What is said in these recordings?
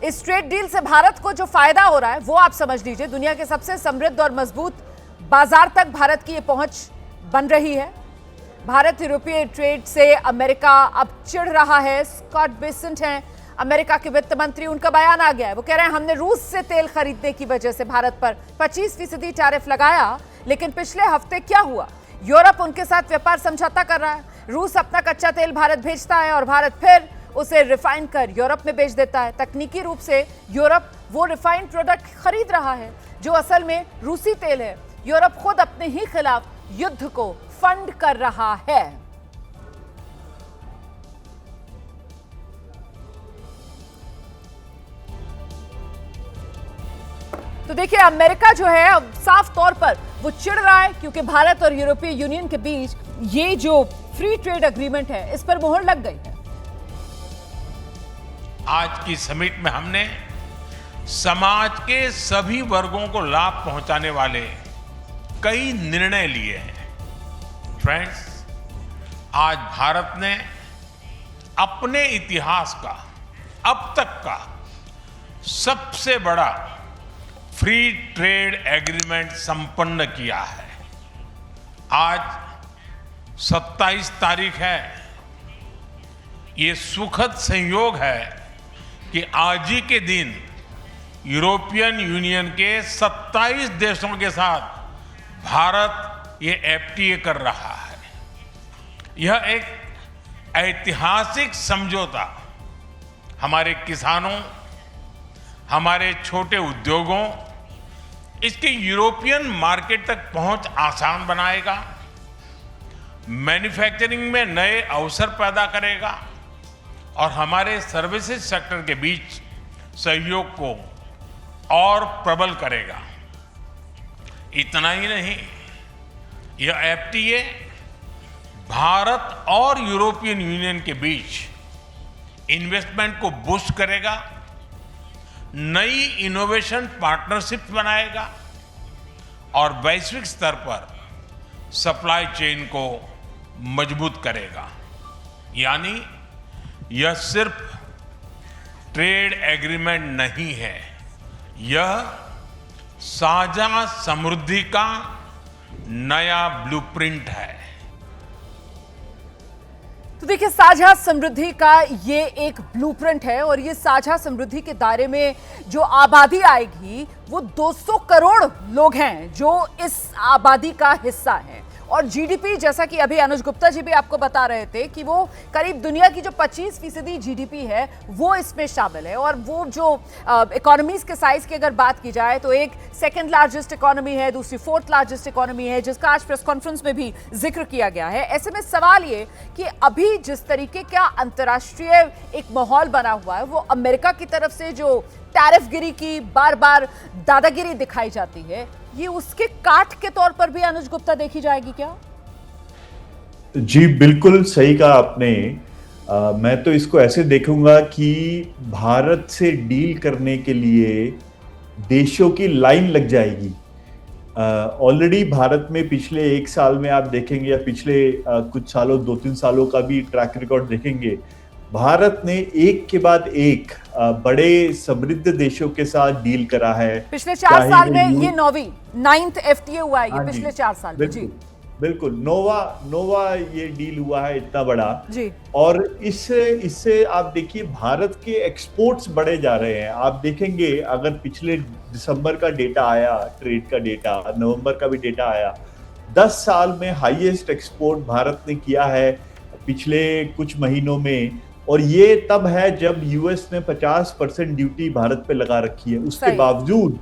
इस trade deal से भारत को जो फायदा हो रहा है वो आप समझ लीजिए। दुनिया के सबसे समृद्ध और मजबूत बाजार तक भारत की ये पहुंच बन रही है। भारत यूरोपीय ट्रेड से अमेरिका अब चिढ़ रहा है। स्कॉट बेसेंट हैं अमेरिका के वित्त मंत्री, उनका बयान आ गया है। वो कह रहे हैं हमने रूस से तेल खरीदने की वजह से भारत पर 25% टैरिफ लगाया, लेकिन पिछले हफ्ते क्या हुआ? यूरोप उनके साथ व्यापार समझौता कर रहा है। रूस अपना कच्चा तेल भारत भेजता है और भारत फिर उसे रिफाइन कर यूरोप में बेच देता है। तकनीकी रूप से यूरोप वो रिफाइंड प्रोडक्ट खरीद रहा है जो असल में रूसी तेल है। यूरोप खुद अपने ही खिलाफ युद्ध को फंड कर रहा है। तो देखिए, अमेरिका जो है अब साफ तौर पर वो चिढ़ रहा है क्योंकि भारत और यूरोपीय यूनियन के बीच ये जो फ्री ट्रेड एग्रीमेंट है इस पर मोहर लग गई है। आज की समिट में हमने समाज के सभी वर्गों को लाभ पहुंचाने वाले कई निर्णय लिए हैं। फ्रेंड्स, आज भारत ने अपने इतिहास का अब तक का सबसे बड़ा फ्री ट्रेड एग्रीमेंट संपन्न किया है। आज 27 तारीख है। ये सुखद संयोग है कि आज ही के दिन यूरोपियन यूनियन के 27 देशों के साथ भारत ये एफटीए कर रहा है। यह एक ऐतिहासिक समझौता हमारे किसानों, हमारे छोटे उद्योगों, इसके यूरोपियन मार्केट तक पहुंच आसान बनाएगा, मैन्युफैक्चरिंग में नए अवसर पैदा करेगा और हमारे सर्विसेज सेक्टर के बीच सहयोग को और प्रबल करेगा। इतना ही नहीं, यह एफटीए भारत और यूरोपियन यूनियन के बीच इन्वेस्टमेंट को बूस्ट करेगा, नई इनोवेशन पार्टनरशिप बनाएगा और वैश्विक स्तर पर सप्लाई चेन को मजबूत करेगा। यानी यह सिर्फ ट्रेड एग्रीमेंट नहीं है, यह साझा समृद्धि का नया ब्लूप्रिंट है। तो देखिए, साझा समृद्धि का ये एक ब्लूप्रिंट है और ये साझा समृद्धि के दायरे में जो आबादी आएगी वो 200 करोड़ लोग हैं जो इस आबादी का हिस्सा हैं। और जीडीपी, जैसा कि अभी अनुज गुप्ता जी भी आपको बता रहे थे कि वो करीब दुनिया की जो 25% जीडीपी है वो इसमें शामिल है। और वो जो इकोनॉमीज के साइज की अगर बात की जाए तो एक सेकंड लार्जेस्ट इकोनॉमी है, दूसरी फोर्थ लार्जेस्ट इकोनॉमी है, जिसका आज प्रेस कॉन्फ्रेंस में भी जिक्र किया गया है। ऐसे में सवाल ये कि अभी जिस तरीके का अंतर्राष्ट्रीय एक माहौल बना हुआ है वो अमेरिका की तरफ से जो टैरिफ गिरी की बार बार दादागिरी दिखाई जाती है, ये उसके काट के तौर पर भी अनुज गुप्ता देखी जाएगी क्या? जी बिल्कुल सही कहा आपने। मैं तो इसको ऐसे देखूंगा कि भारत से डील करने के लिए देशों की लाइन लग जाएगी। ऑलरेडी भारत में पिछले 1 साल में आप देखेंगे या पिछले कुछ सालों 2-3 सालों का भी ट्रैक रिकॉर्ड देखेंगे, भारत ने एक के बाद एक बड़े समृद्ध देशों के साथ डील करा है। पिछले 4 साल में ये 9th एफटीए हुआ है ये पिछले 4 साल में। जी बिल्कुल, नोवा ये डील हुआ है इतना बड़ा जी। और इससे आप देखिए भारत के एक्सपोर्ट्स बढ़े जा रहे हैं। आप देखेंगे अगर पिछले दिसंबर का डेटा आया, ट्रेड का डेटा, नवंबर का भी डेटा आया, 10 साल में हाईएस्ट एक्सपोर्ट भारत ने किया है पिछले कुछ महीनों में। और ये तब है जब यूएस ने 50% ड्यूटी भारत पे लगा रखी है। उसके बावजूद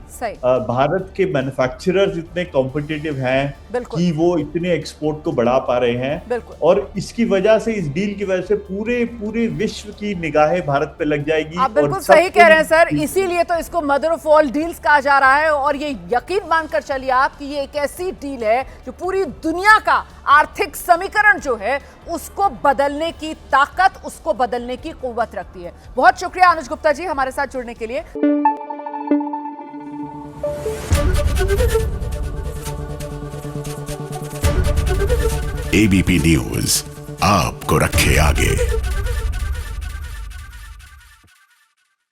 भारत के मैन्युफैक्चरर्स इतने कॉम्पिटिटिव हैं कि वो इतने एक्सपोर्ट को बढ़ा पा रहे हैं। और इसकी वजह से, इस डील की वजह से पूरे विश्व की निगाहें भारत पे लग जाएगी। आप बिल्कुल सही कह रहे हैं सर, इसीलिए तो इसको मदर ऑफ ऑल डील्स कहा जा रहा है। और ये यकीन मानकर चलिए आप कि ये एक ऐसी डील है जो पूरी दुनिया का आर्थिक समीकरण जो है उसको बदलने की ताकत, उसको बदलने की कुव्वत रखती है। बहुत शुक्रिया अनुज गुप्ता जी हमारे साथ जुड़ने के लिए। एबीपी न्यूज आपको रखे आगे।